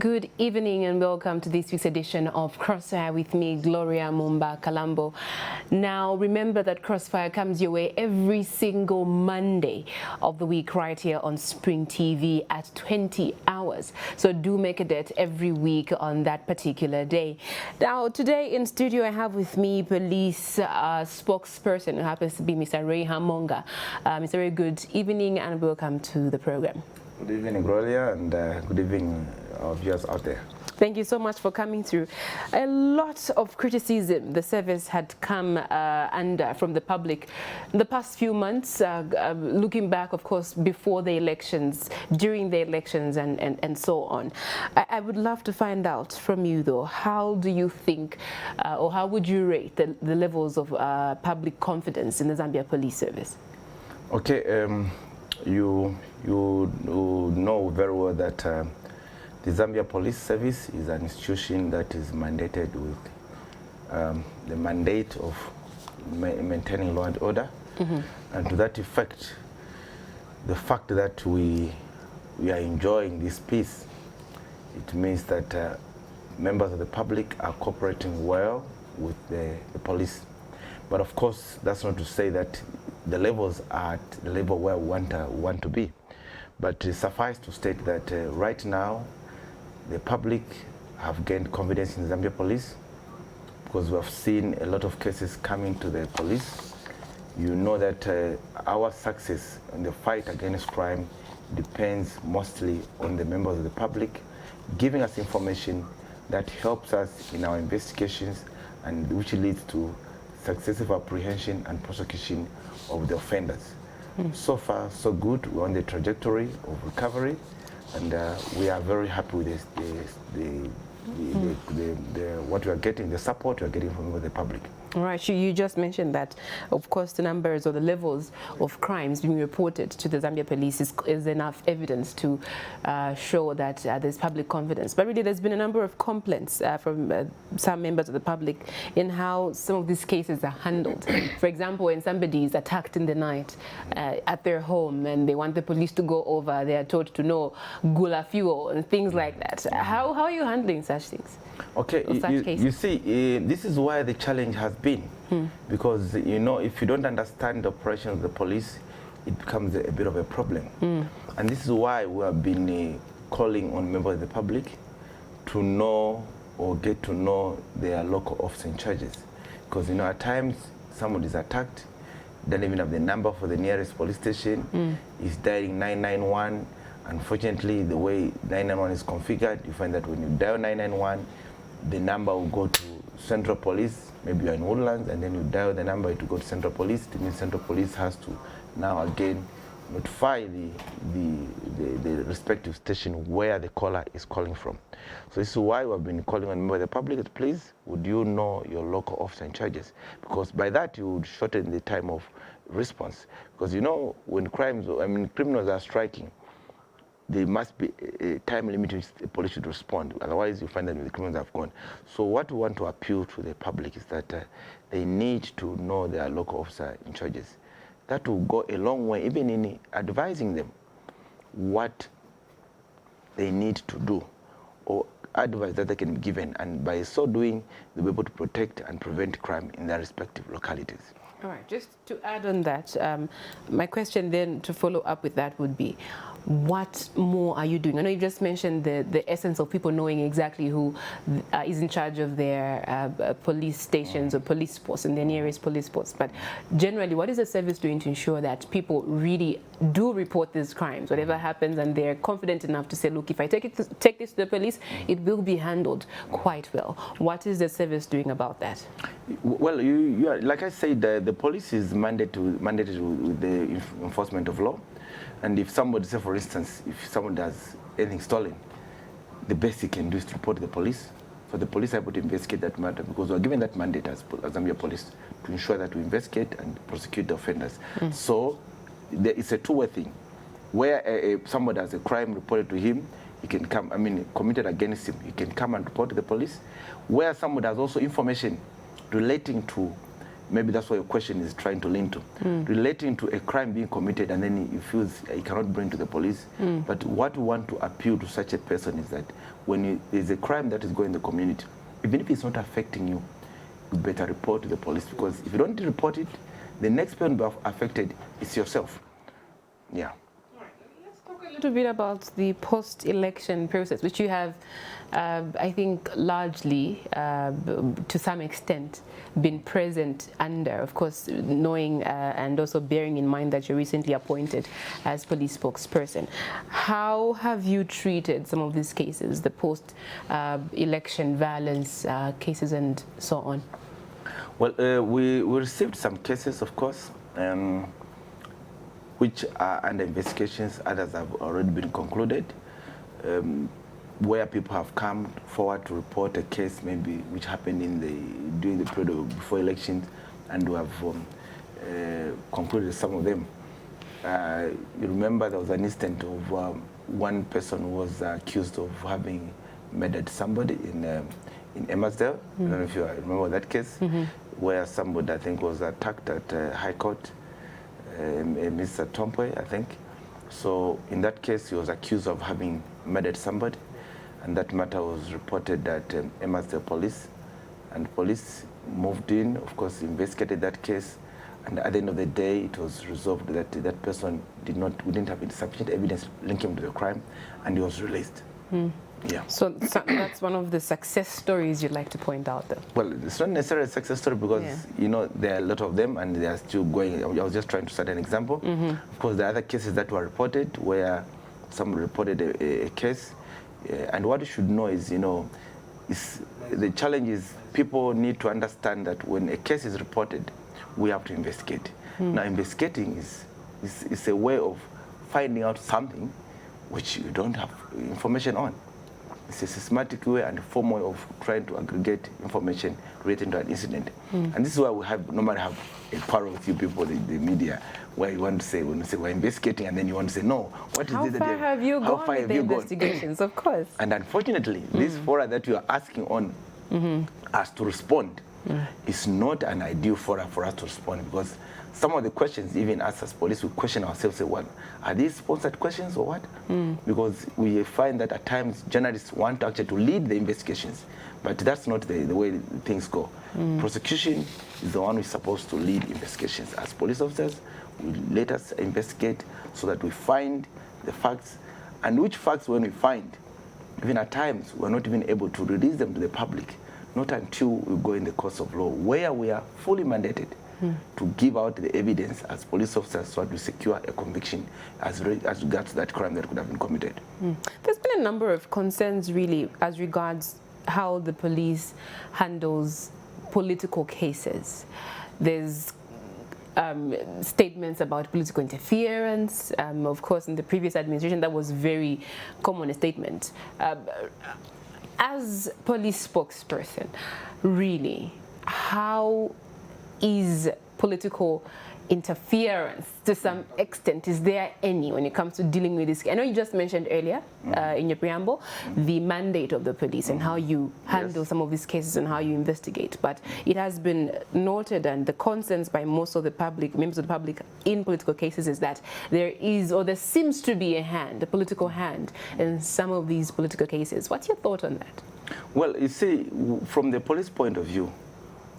Good evening and welcome to this week's edition of Crossfire with me, Gloria Mumba Kalambo. Now remember that Crossfire comes your way every single Monday of the week right here on Spring TV at 20 hours. So do make a date every week on that particular day. Now today in studio I have with me police spokesperson who happens to be Mr. HAMOONGA. Mr. Ray, good evening and welcome to the program. Good evening, Gloria, and good evening, our viewers out there. Thank you so much for coming through. A lot of criticism the service had come under from the public in the past few months, looking back, of course, before the elections, during the elections, and so on. I would love to find out from you, though, how do you think, or how would you rate the levels of public confidence in the Zambia Police Service? Okay, you know very well that the Zambia Police Service is an institution that is mandated with the mandate of maintaining law and order. And to that effect, the fact that we are enjoying this peace, it means that members of the public are cooperating well with the police. But of course, that's not to say that the levels are at the level where we want to be. But suffice to state that right now, the public have gained confidence in the Zambia police because we have seen a lot of cases coming to the police. You know that our success in the fight against crime depends mostly on the members of the public giving us information that helps us in our investigations and which leads to successful apprehension and prosecution of the offenders. So far, so good. We're on the trajectory of recovery, and we are very happy with what we are getting, the support we are getting from the public. All right, you just mentioned that, of course, the numbers or the levels of crimes being reported to the Zambia police is enough evidence to show that there's public confidence. But really, there's been a number of complaints from some members of the public in how some of these cases are handled. For example, when somebody is attacked in the night at their home and they want the police to go over, they are told to know gula fuel and things like that. How are you handling such things? Okay, you see, this is why the challenge has been, because you know, if you don't understand the operation of the police, it becomes a bit of a problem. And this is why we have been calling on members of the public to know or get to know their local officer in charges, because you know, at times somebody is attacked, doesn't even have the number for the nearest police station, is dialing 991. Unfortunately, the way 991 is configured, you find that when you dial 991, the number will go to Central Police. Maybe you're in Woodlands, and then you dial the number to go to Central Police. It means Central Police has to now again notify the respective station where the caller is calling from. So this is why we've been calling on members of the public, please, would you know your local officer in charges? Because by that you would shorten the time of response. Because you know, when criminals are striking, there must be a time limit which the police should respond. Otherwise, you find that the criminals have gone. So what we want to appeal to the public is that they need to know their local officer in charges. That will go a long way, even in advising them what they need to do or advice that they can be given. And by so doing, they'll be able to protect and prevent crime in their respective localities. All right, just to add on that, my question then to follow up with that would be, what more are you doing? I know you just mentioned the essence of people knowing exactly who is in charge of their police stations or police posts and their nearest police posts. But generally, what is the service doing to ensure that people really do report these crimes, whatever happens, and they're confident enough to say, look, if I take this to the police, it will be handled quite well. What is the service doing about that? Well, you are, like I said, the police is mandated with the enforcement of law. And if somebody, say for instance, if someone does anything stolen, the best he can do is to report to the police. So the police are able to investigate that matter, because we are given that mandate as Zambia police to ensure that we investigate and prosecute the offenders. So it's a two-way thing. Where somebody has a crime reported to him, he can come, committed against him, he can come and report to the police. Where somebody has also information relating to maybe that's what your question is trying to lean to, relating to a crime being committed, and then he feels he cannot bring to the police. But what we want to appeal to such a person is that when there's a crime that is going in the community, even if it's not affecting you, you better report to the police, because if you don't report it, the next person affected is yourself. Yeah. Let's talk a little bit about the post-election process, which you have, I think, largely, to some extent, been present under, of course, knowing and also bearing in mind that you're recently appointed as police spokesperson. How have you treated some of these cases, the post-election violence cases and so on? Well, we received some cases, of course, which are under investigations. Others have already been concluded, where people have come forward to report a case maybe which happened during the period before elections, and we have concluded some of them. You remember there was an incident of one person who was accused of having murdered somebody in Emersdale. I don't know if you remember that case, where somebody, I think, was attacked at High Court, Mr. Tompoy, I think. So in that case, he was accused of having murdered somebody, and that matter was reported at Emersdale Police, and police moved in, of course, investigated that case, and at the end of the day, it was resolved that that person we didn't have sufficient evidence linking him to the crime, and he was released. Yeah. So that's one of the success stories you'd like to point out, though. Well, it's not necessarily a success story because, you know, there are a lot of them and they are still going. I was just trying to set an example. Of course, there are other cases that were reported where someone reported a case. And what you should know is, you know, the challenge is people need to understand that when a case is reported, we have to investigate. Now, investigating is a way of finding out something which you don't have information on. It's a systematic way and a formal way of trying to aggregate information relating to an incident. And this is why we normally have a quarrel with you people, the media, where you want to say, when you say we're investigating, and then you want to say, no, what is it that how far have you gone with the investigations? Of course. And unfortunately, this fora that you are asking on us to respond is not an ideal fora for us to respond, because some of the questions, even us as police, we question ourselves, say, well, are these sponsored questions or what? Because we find that at times journalists want actually to lead the investigations, but that's not the way things go. Prosecution is the one who's supposed to lead investigations. As police officers, we let us investigate so that we find the facts, and which facts when we find, even at times, we're not even able to release them to the public, not until we go in the course of law, where we are fully mandated to give out the evidence as police officers so that we secure a conviction as regards to that crime that could have been committed. There's been a number of concerns really as regards how the police handles political cases. There's statements about political interference. Of course, in the previous administration, that was very common a statement. As police spokesperson, really, how is political interference to some extent, is there any when it comes to dealing with this? I know you just mentioned earlier in your preamble the mandate of the police and how you handle some of these cases and how you investigate, but it has been noted, and the concerns by most of the public, members of the public in political cases, is that there is, or there seems to be a political hand in some of these political cases. What's your thought on that? Well, you see, from the police point of view,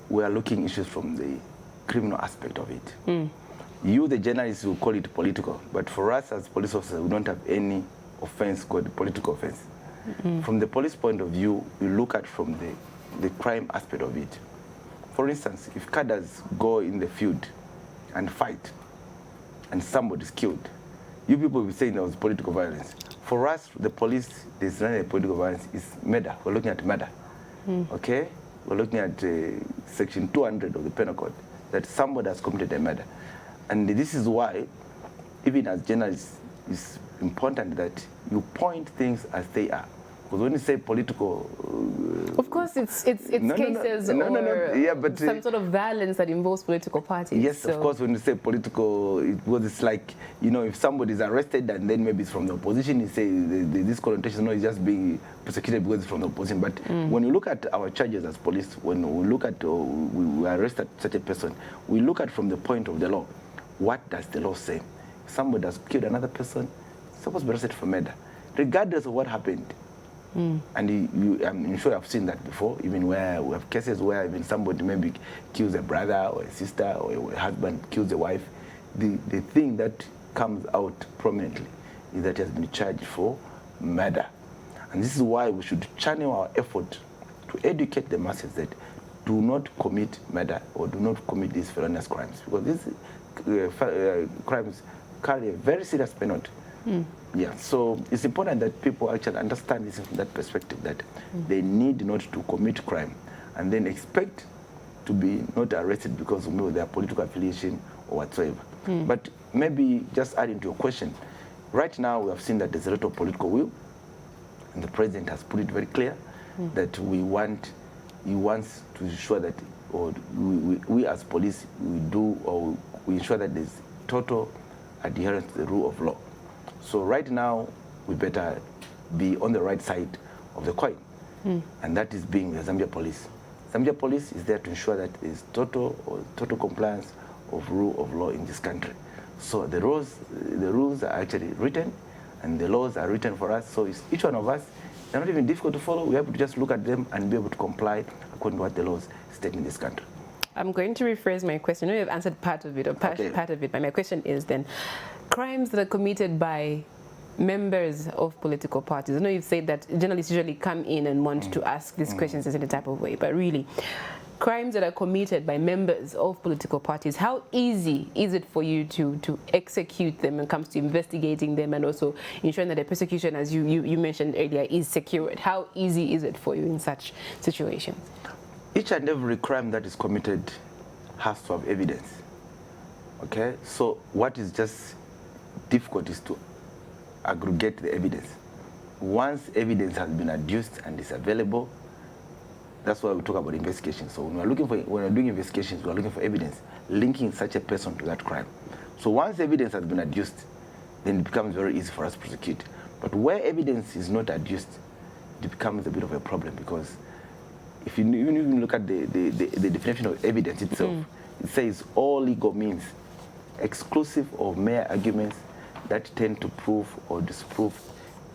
we are looking issues from the criminal aspect of it. You, the journalists, will call it political, but for us as police officers, we don't have any offense called political offense. From the police point of view, we look at from the crime aspect of it. For instance, if cadres go in the field and fight, and somebody is killed, you people will be saying there was political violence. For us, the police, there's not a political violence, it's murder. We're looking at murder, okay? We're looking at section 200 of the penal code, that somebody has committed a murder. And this is why, even as journalists, it's important that you point things as they are. Because when you say political... of course, it's cases or yeah, but, some sort of violence that involves political parties. Yes, so. Of course, when you say political, it's like, if somebody is arrested and then maybe it's from the opposition, you say this connotation is just being persecuted because it's from the opposition. But when you look at our charges as police, when we look at, we arrest such a person, we look at from the point of the law. What does the law say? If somebody has killed another person, it's supposed to be arrested for murder, regardless of what happened. And I'm sure I've seen that before, even where we have cases where even somebody maybe kills a brother or a sister or a husband kills a wife. The thing that comes out prominently is that he has been charged for murder. And this is why we should channel our effort to educate the masses that do not commit murder or do not commit these felonious crimes, because these crimes carry a very serious penalty. Yeah, so it's important that people actually understand this from that perspective, that they need not to commit crime and then expect to be not arrested because of their political affiliation or whatsoever. But maybe just adding to your question, right now we have seen that there's a lot of political will, and the president has put it very clear that he wants to ensure that, or we as police, we ensure that there's total adherence to the rule of law. So right now, we better be on the right side of the coin, and that is being the Zambia police. Zambia police is there to ensure that there is total compliance of rule of law in this country. So the rules are actually written, and the laws are written for us. So it's each one of us. They're not even difficult to follow. We have to just look at them and be able to comply according to what the laws state in this country. I'm going to rephrase my question. I know you've answered part of it, or part of it, but my question is then, crimes that are committed by members of political parties. I know you've said that journalists usually come in and want to ask these questions in a type of way, but really, crimes that are committed by members of political parties, how easy is it for you to execute them when it comes to investigating them and also ensuring that the prosecution, as you mentioned earlier, is secured? How easy is it for you in such situations? Each and every crime that is committed has to have evidence. Okay, so what is just difficult is to aggregate the evidence. Once evidence has been adduced and is available, that's why we talk about investigation. So when we're doing investigations, we're looking for evidence linking such a person to that crime. So once evidence has been adduced, then it becomes very easy for us to prosecute. But where evidence is not adduced, it becomes a bit of a problem, because if you even look at the definition of evidence itself, it says all legal means exclusive of mere arguments that tend to prove or disprove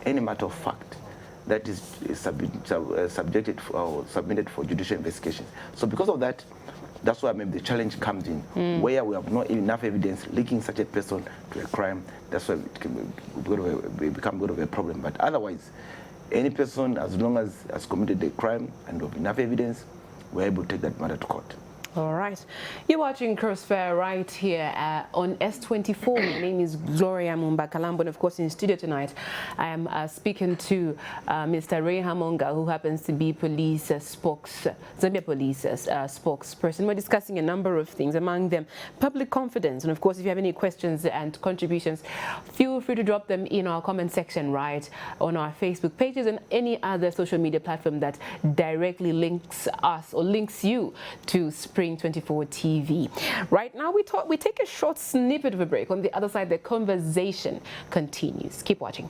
any matter of fact that is subjected or submitted for judicial investigation. So because of that, that's why maybe the challenge comes in, where we have not enough evidence linking such a person to a crime. That's why it can become a bit of a problem. But otherwise, any person, as long as has committed a crime and we have enough evidence, we're able to take that matter to court. All right. You're watching Crossfire right here on S24. My name is Gloria Mumba-Kalambo, and of course in studio tonight I am speaking to Mr. Ray HAMOONGA, who happens to be Zambia Police spokesperson. We're discussing a number of things, among them public confidence. And of course, if you have any questions and contributions, feel free to drop them in our comment section right on our Facebook pages and any other social media platform that directly links us or links you to Spring 24 TV. Right now, we take a short snippet of a break. On the other side, the conversation continues. Keep watching.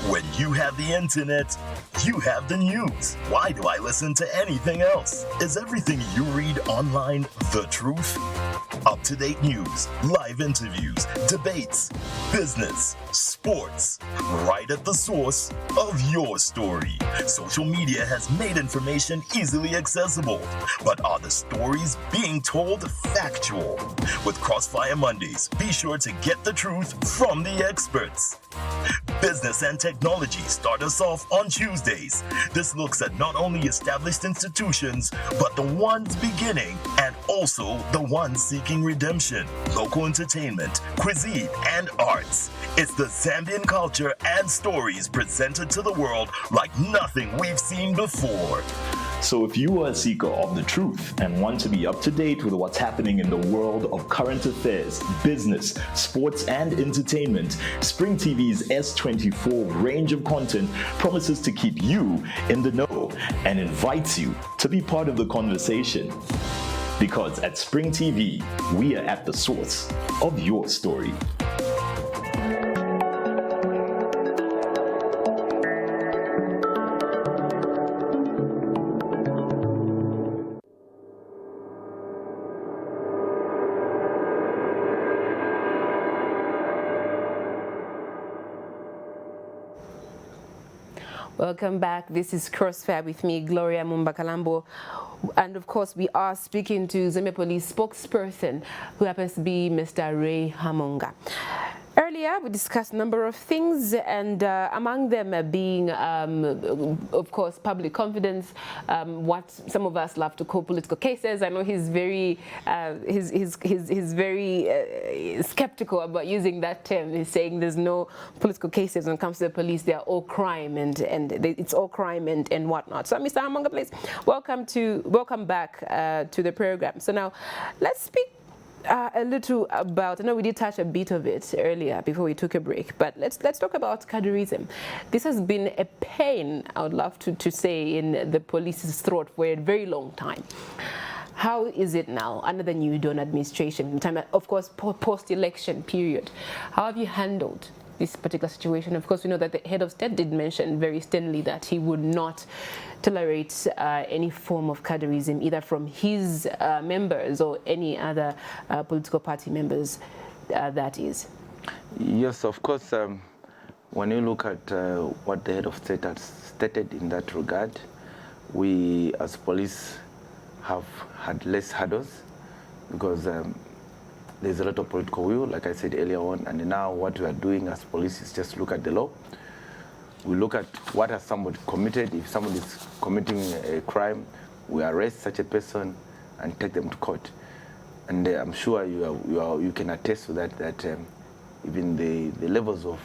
When you have the internet, you have the news. Why do I listen to anything else? Is everything you read online the truth? Up-to-date news, live interviews, debates, business, sports, right at the source of your story. Social media has made information easily accessible, but are the stories being told factual? With Crossfire Mondays, be sure to get the truth from the experts. Business and technology start us off on Tuesdays. This looks at not only established institutions, but the ones beginning and also the ones seeking redemption, local entertainment, cuisine, and arts. It's the Zambian culture and stories presented to the world like nothing we've seen before. So if you are a seeker of the truth and want to be up to date with what's happening in the world of current affairs, business, sports, and entertainment, Spring TV's S24 range of content promises to keep you in the know and invites you to be part of the conversation. Because at Spring TV, we are at the source of your story. Welcome back. This is Crossfire with me, Gloria Mumbakalambo. And of course, we are speaking to Zambia Police spokesperson, who happens to be Mr. Ray HAMOONGA. Earlier, we discussed a number of things, and among them being, of course, public confidence, what some of us love to call political cases. I know he's very, he's very skeptical about using that term. He's saying there's no political cases when it comes to the police. They're all crime, and it's all crime and whatnot. So, Mr. HAMOONGA, please, welcome back to the program. So now, let's speak a little about, I know we did touch a bit of it earlier before we took a break, but let's talk about cadreism. This has been a pain, I would love to say, in the police's throat for a very long time. How is it now under the new Dawn administration, time, of course, post-election period? How have you handled this particular situation? Of course, we know that the head of state did mention very sternly that he would not tolerate any form of cadreism, either from his members or any other political party members, that is. Yes, of course. When you look at what the head of state has stated in that regard, we as police have had less hurdles because there's a lot of political will, like I said earlier on, and now what we are doing as police is just look at the law. We look at what has somebody committed. If somebody is committing a crime, we arrest such a person and take them to court. And I'm sure you can attest to that, even the levels of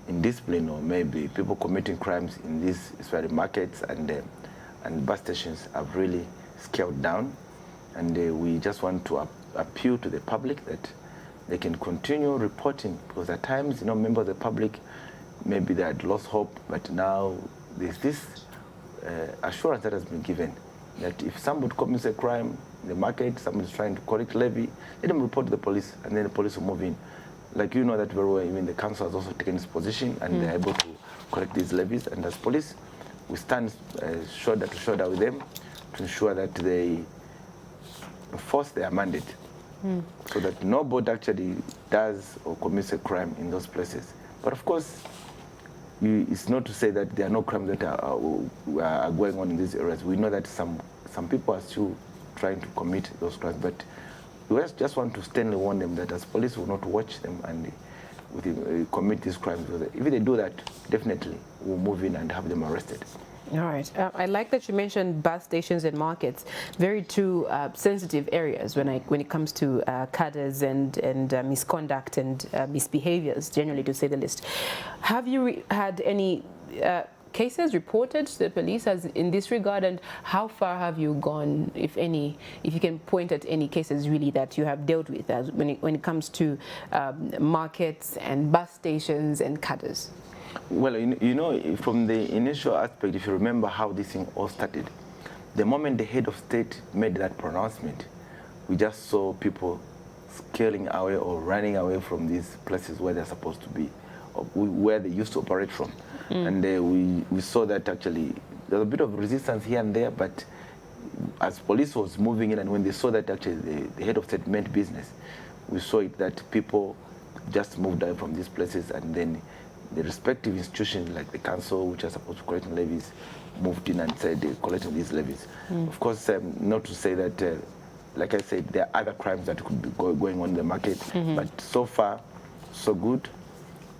indiscipline, or maybe people committing crimes in these especially markets and bus stations, have really scaled down. And we just want to appeal to the public that they can continue reporting, because at times, members of the public, maybe they had lost hope, but now there's this assurance that has been given that if somebody commits a crime in the market, somebody's trying to collect levy, let them report to the police, and then the police will move in. Like you know that very well, even the council has also taken its position, and they're able to collect these levies. And as police, we stand shoulder to shoulder with them to ensure that they enforce their mandate, so that nobody actually does or commits a crime in those places. But of course, it's not to say that there are no crimes that are going on in these areas. We know that some people are still trying to commit those crimes, but we just want to sternly warn them that as police, will not watch them and commit these crimes. If they do that, definitely we'll move in and have them arrested. All right. I like that you mentioned bus stations and markets, very two sensitive areas when it comes to cadres and misconduct and misbehaviors, generally, to say the least. Have you had any cases reported to the police as in this regard, and how far have you gone, if any, if you can point at any cases really that you have dealt with as when it comes to markets and bus stations and cadres? Well, from the initial aspect, if you remember how this thing all started, the moment the head of state made that pronouncement, we just saw people scaling away or running away from these places where they're supposed to be, or where they used to operate from. And we saw that actually there was a bit of resistance here and there, but as police was moving in, and when they saw that actually the head of state meant business, we saw it that people just moved away from these places, and then the respective institutions like the council, which are supposed to collect levies, moved in and said they're collecting these levies. Of course, not to say that, like I said, there are other crimes that could be going on in the market, but so far, so good.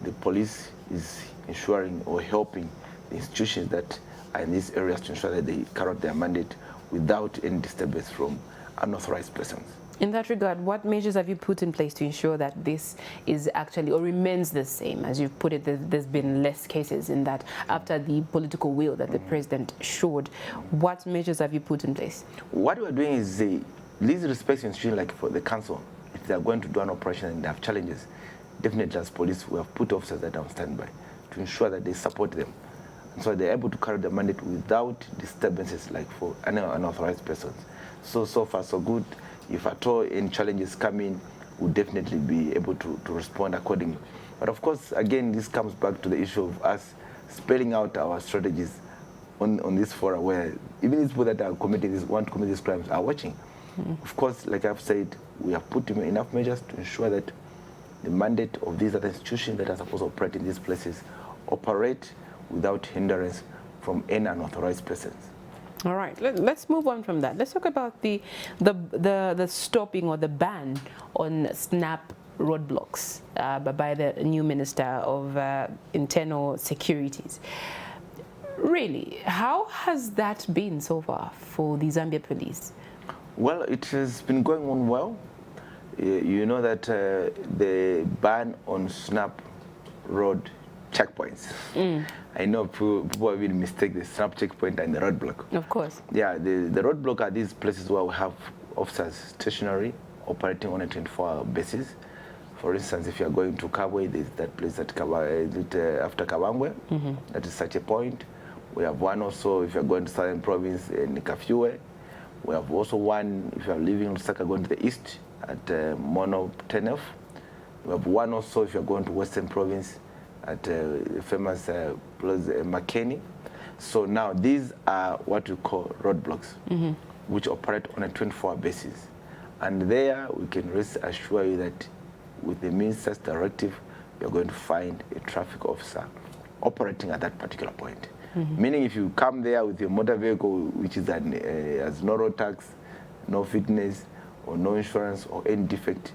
The police is ensuring or helping the institutions that are in these areas to ensure that they carry out their mandate without any disturbance from unauthorized persons. In that regard, what measures have you put in place to ensure that this is actually or remains the same? As you've put it, there's been less cases in that after the political will that the president showed. What measures have you put in place? What we're doing is these respects institutions, like for the council, if they're going to do an operation and they have challenges, definitely as police, we have put officers that are on standby to ensure that they support them. And so they're able to carry the mandate without disturbances like for unauthorized persons. So far, so good. If at all any challenges come in, we'll definitely be able to respond accordingly. But of course, again, this comes back to the issue of us spelling out our strategies on this forum where even these people that are committing this, want to commit these crimes are watching. Of course, like I've said, we have put in enough measures to ensure that the mandate of these other institutions that are supposed to operate in these places operate without hindrance from any unauthorized persons. All right, let's move on from that. Let's talk about the stopping or the ban on snap roadblocks by the new Minister of Internal Securities. Really, how has that been so far for the Zambia police? Well, it has been going on well. You know that the ban on snap road checkpoints. I know people have been mistake the snap checkpoint and the roadblock. Of course. Yeah, the roadblock are these places where we have officers stationary operating on a 24-hour basis. For instance, if you are going to Kabwe, there's that place at after Kabangwe. That is such a point. We have one also if you are going to Southern Province in Kafue. We have also one if you are leaving Lusaka going to the east at Mono Tenef. We have one also if you are going to Western Province at famous place Makeni. So now these are what we call roadblocks, which operate on a 24-hour basis. And there we can rest assure you that with the minister's directive, you're going to find a traffic officer operating at that particular point. Meaning if you come there with your motor vehicle, which is has no road tax, no fitness, or no insurance, or any defect,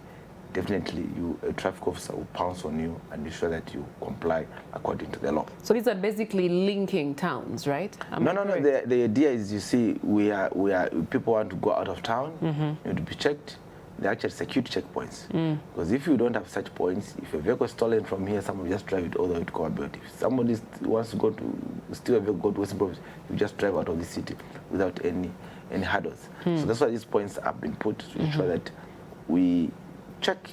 definitely a traffic officer will pounce on you and ensure that you comply according to the law. So these are basically linking towns, right? No. The idea is, you see, people want to go out of town, you need to be checked. They're actually security checkpoints. Because if you don't have such points, if a vehicle is stolen from here, someone will just drive it all the way to Kowabelt. If somebody wants to go to steal a vehicle, go to Western Province, you just drive out of the city without any hurdles. So that's why these points have been put to ensure that we check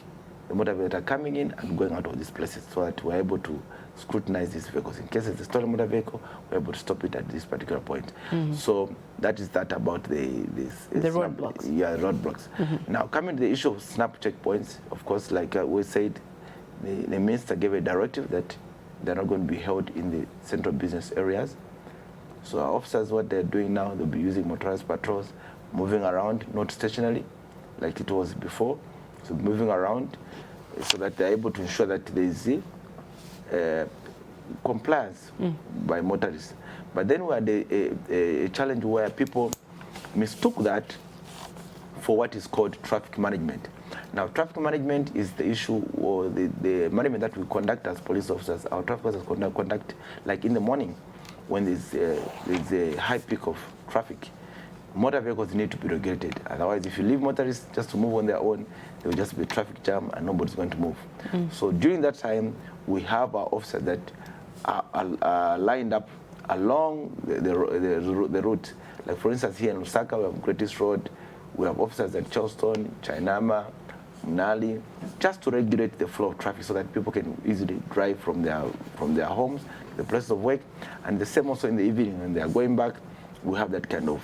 the motor vehicles that are coming in and going out of these places, so that we're able to scrutinize these vehicles. In case it's a stolen motor vehicle, we're able to stop it at this particular point. So that is that about the roadblocks. Yeah, roadblocks. Now, coming to the issue of snap checkpoints, of course, like we said, the minister gave a directive that they're not going to be held in the central business areas. So our officers, what they're doing now, they'll be using motorized patrols, moving around, not stationary, like it was before. So moving around so that they're able to ensure that there is compliance by motorists. But then we had a challenge where people mistook that for what is called traffic management. Now, traffic management is the issue or the management that we conduct as police officers. Our traffic officers conduct like in the morning when there's a high peak of traffic. Motor vehicles need to be regulated. Otherwise, if you leave motorists just to move on their own, there will just be a traffic jam and nobody's going to move. So during that time, we have our officers that are lined up along the route. Like for instance, here in Lusaka, we have Greatest Road. We have officers at Charleston, Chainama, Mnali, just to regulate the flow of traffic so that people can easily drive from their homes to the places of work. And the same also in the evening when they are going back, we have that kind of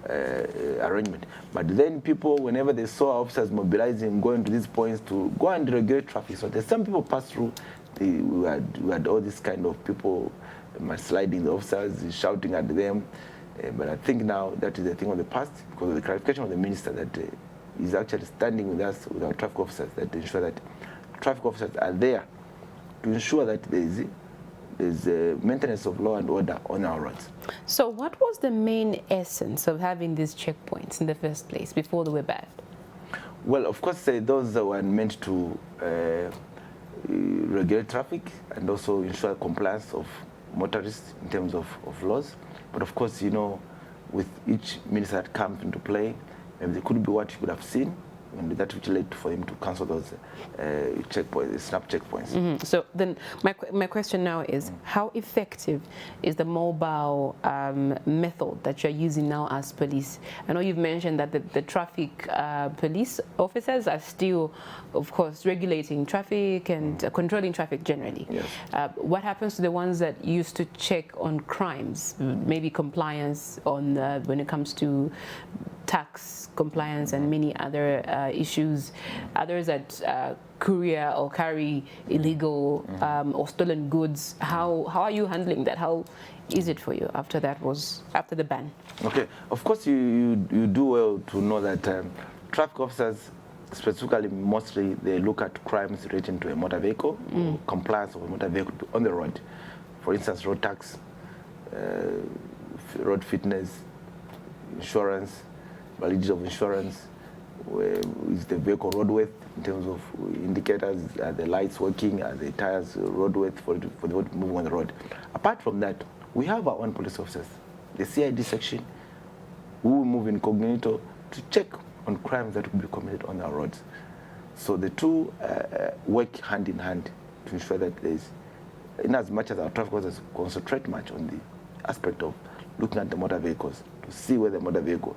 arrangement. But then people, whenever they saw officers mobilizing, going to these points to go and regulate traffic, so there's some people pass through. We had all this kind of people sliding the officers, shouting at them. But I think now that is a thing of the past because of the clarification of the minister that is actually standing with us, with our traffic officers, that ensure that traffic officers are there to ensure that there's maintenance of law and order on our roads. So what was the main essence of having these checkpoints in the first place before they were banned? Well, of course, those were meant to regulate traffic and also ensure compliance of motorists in terms of laws. But of course, you know, with each minister that comes into play, maybe there could be what you could have seen and that which led for him to cancel those checkpoints, snap checkpoints. So then my question now is, how effective is the mobile method that you're using now as police? I know you've mentioned that the traffic police officers are still, of course, regulating traffic and controlling traffic generally. Yes. What happens to the ones that used to check on crimes, maybe compliance on when it comes to tax compliance and many other issues, others that courier or carry illegal or stolen goods? How are you handling that? How is it for you after the ban? Okay, of course you do well to know that traffic officers, specifically mostly they look at crimes relating to a motor vehicle, or compliance of a motor vehicle on the road. For instance, road tax, road fitness, insurance, validity of insurance, is the vehicle roadworthy in terms of indicators, are the lights working, are the tires roadworthy for the road moving on the road. Apart from that, we have our own police officers, the CID section, who will move incognito to check on crimes that will be committed on our roads. So the two work hand in hand to ensure that there is, in as much as our traffic officers concentrate much on the aspect of looking at the motor vehicles to see whether the motor vehicle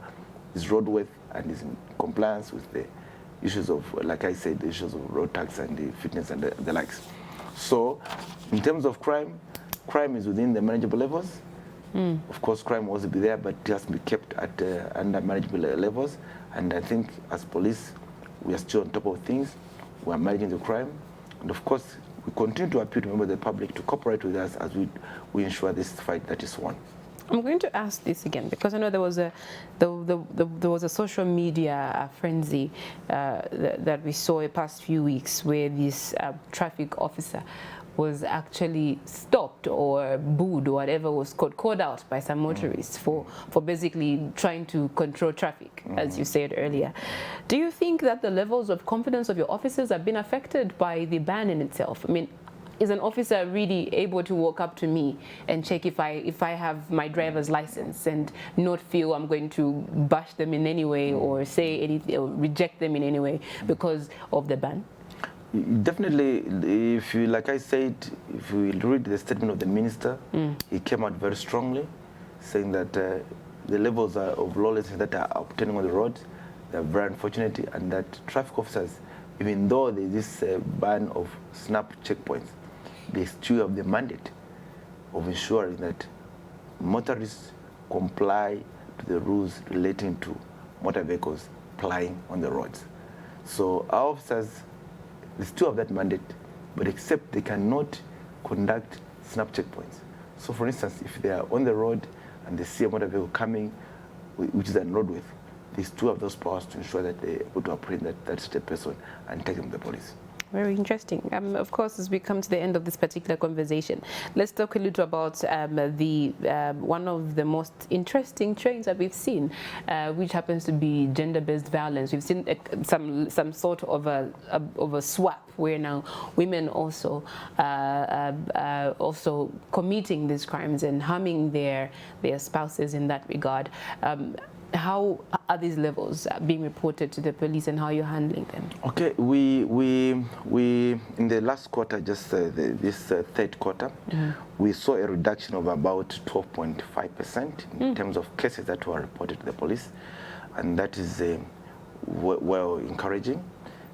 is roadworthy and is in compliance with the issues of, like I said, the issues of road tax and the fitness and the likes. So in terms of crime is within the manageable levels. Of course, crime will also be there, but it has to be kept at under manageable levels. And I think as police, we are still on top of things. We are managing the crime. And of course, we continue to appeal to members of the public to cooperate with us as we ensure this fight that is won. I'm going to ask this again because I know there was a social media frenzy that we saw the past few weeks where this traffic officer was actually stopped or booed or whatever was called out by some motorists for basically trying to control traffic, as you said earlier. Do you think that the levels of confidence of your officers have been affected by the ban in itself? I mean, is an officer really able to walk up to me and check if I have my driver's license and not feel I'm going to bash them in any way or say anything or reject them in any way because of the ban? Definitely, if you, like I said, if you read the statement of the minister, he came out very strongly, saying that the levels of lawlessness that are obtaining on the road, they are very unfortunate, and that traffic officers, even though there is this ban of snap checkpoints, they still have the mandate of ensuring that motorists comply to the rules relating to motor vehicles plying on the roads. So our officers, they still have that mandate, but except they cannot conduct snap checkpoints. So for instance, if they are on the road and they see a motor vehicle coming, which is unroadworthy, they still have those powers to ensure that they're able to apprehend that person and take them to the police. Very interesting. Of course, as we come to the end of this particular conversation, let's talk a little about one of the most interesting trends that we've seen, which happens to be gender-based violence. We've seen some sort of a swap where now women also committing these crimes and harming their spouses in that regard. How are these levels being reported to the police and how you're handling them? Okay, we in the last quarter, just this third quarter, we saw a reduction of about 12.5% in terms of cases that were reported to the police, and that is well encouraging.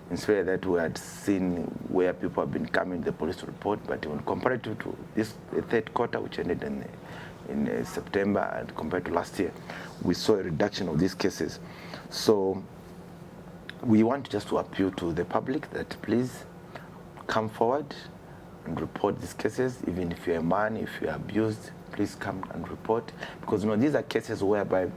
Instead that we had seen where people have been coming to the police to report, but when compared to this third quarter, which ended in September, and compared to last year, we saw a reduction of these cases. So we want just to appeal to the public that please come forward and report these cases. Even if you're a man, if you're abused, please come and report, because these are cases whereby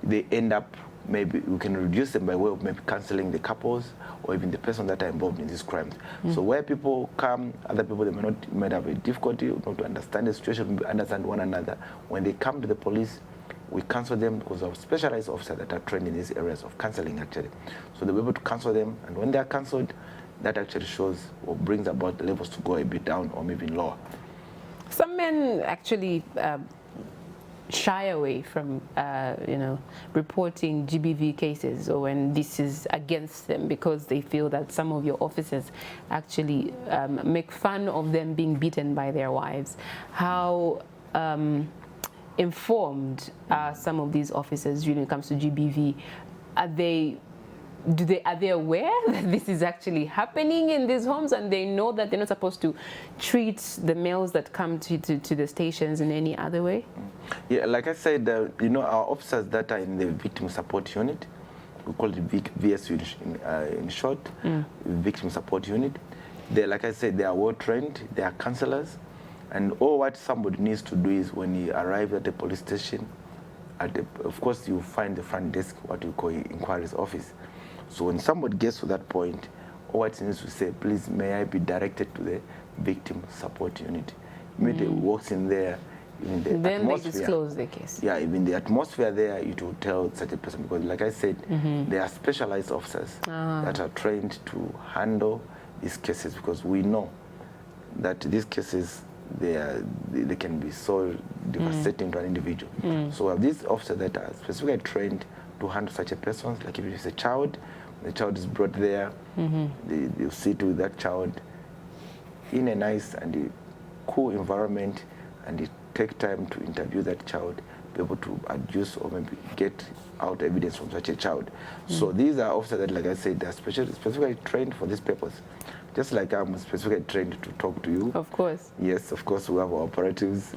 they end up, maybe we can reduce them by way of maybe cancelling the couples or even the person that are involved in these crimes. So where people come, other people, they might have a difficulty not to understand the situation, understand one another. When they come to the police, we cancel them because of specialized officers that are trained in these areas of counseling actually. So they'll be able to cancel them, and when they are cancelled, that actually shows or brings about the levels to go a bit down or maybe lower. Some men actually shy away from, you know, reporting GBV cases, or when this is against them, because they feel that some of your officers actually make fun of them being beaten by their wives. How informed are some of these officers when it comes to GBV? Are they aware that this is actually happening in these homes, and they know that they're not supposed to treat the males that come to the stations in any other way? Yeah, like I said, you know, our officers that are in the victim support unit, we call it VSU in short, victim support unit. They, like I said, they are well trained, they are counselors, and all what somebody needs to do is when he arrives at the police station, of course you find the front desk, what we call inquiries office. So when somebody gets to that point, all what he needs to say, please, may I be directed to the victim support unit. Immediately walks in there, in the then atmosphere. they disclose the case. Yeah, even the atmosphere there, it will tell such a person, because like I said, they are specialized officers that are trained to handle these cases, because we know that these cases, they can be so devastating to an individual. So we have these officers that are specifically trained to handle such a person, like if it's a child, the child is brought there, they'll sit with that child in a nice and cool environment, and they take time to interview that child, be able to adduce or maybe get out evidence from such a child. So these are officers that, like I said, they're specifically trained for this purpose. Just like I'm specifically trained to talk to you. Of course. Yes, of course, we have our operatives.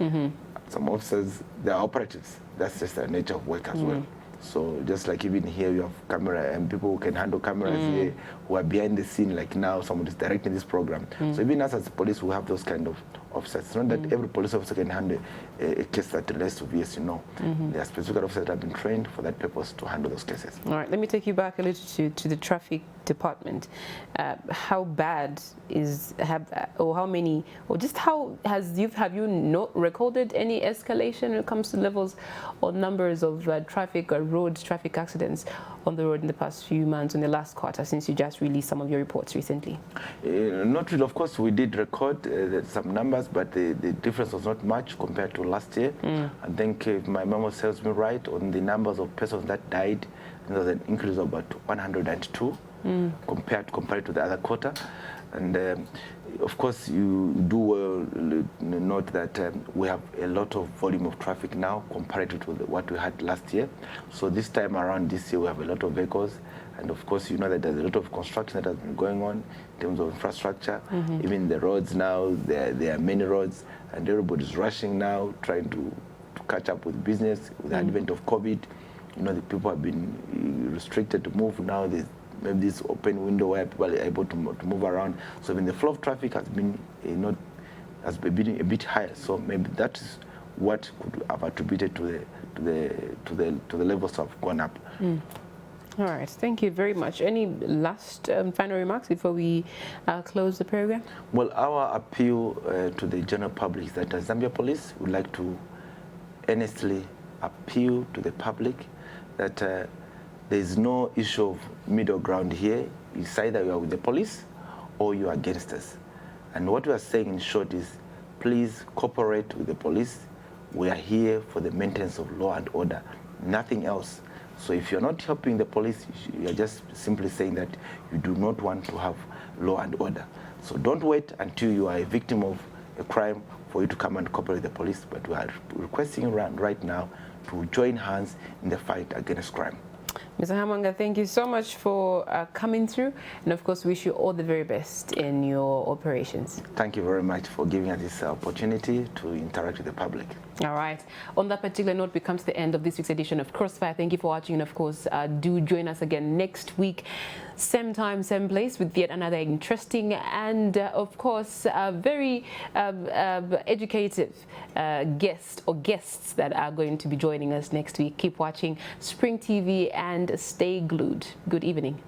Some officers, they are operatives. That's just the nature of work as well. So just like even here, you have camera and people who can handle cameras here, who are behind the scene, like now somebody's directing this program. So even us as police, we have those kind of officers. It's not that every police officer can handle a case that relates to VS, you know. There are specific officers that have been trained for that purpose to handle those cases. All right, let me take you back a little to the traffic department. How bad or how many, or just how have you not recorded any escalation when it comes to levels or numbers of traffic or road traffic accidents on the road in the past few months, in the last quarter, since you just released some of your reports recently? Not really. Of course, we did record some numbers, but the difference was not much compared to last year. I think if my memory serves me right, on the numbers of persons that died, there was an increase of about 102 compared to the other quarter. And of course, you do well note that we have a lot of volume of traffic now compared to what we had last year. So this time around, this year, we have a lot of vehicles. And of course, you know that there's a lot of construction that has been going on in terms of infrastructure. Even the roads now, there are many roads, and everybody's rushing now, trying to catch up with business. With the advent of COVID, you know, the people have been restricted to move. Now there's maybe this open window where people are able to move around. So even the flow of traffic has been a bit higher. So maybe that is what could have attributed to the levels have gone up. All right, thank you very much. Any last final remarks before we close the program? Well, our appeal to the general public is that as Zambia Police would like to earnestly appeal to the public that there is no issue of middle ground here. It's either you are with the police or you are against us. And what we are saying in short is, please cooperate with the police. We are here for the maintenance of law and order, nothing else. So if you're not helping the police, you're just simply saying that you do not want to have law and order. So don't wait until you are a victim of a crime for you to come and cooperate with the police, but we are requesting right now to join hands in the fight against crime. Mr. HAMOONGA, thank you so much for coming through, and of course wish you all the very best in your operations. Thank you very much for giving us this opportunity to interact with the public. All right. On that particular note, we come to the end of this week's edition of Crossfire. Thank you for watching, and of course, do join us again next week, same time, same place, with yet another interesting and, of course, very educative guest or guests that are going to be joining us next week. Keep watching Spring TV and stay glued. Good evening.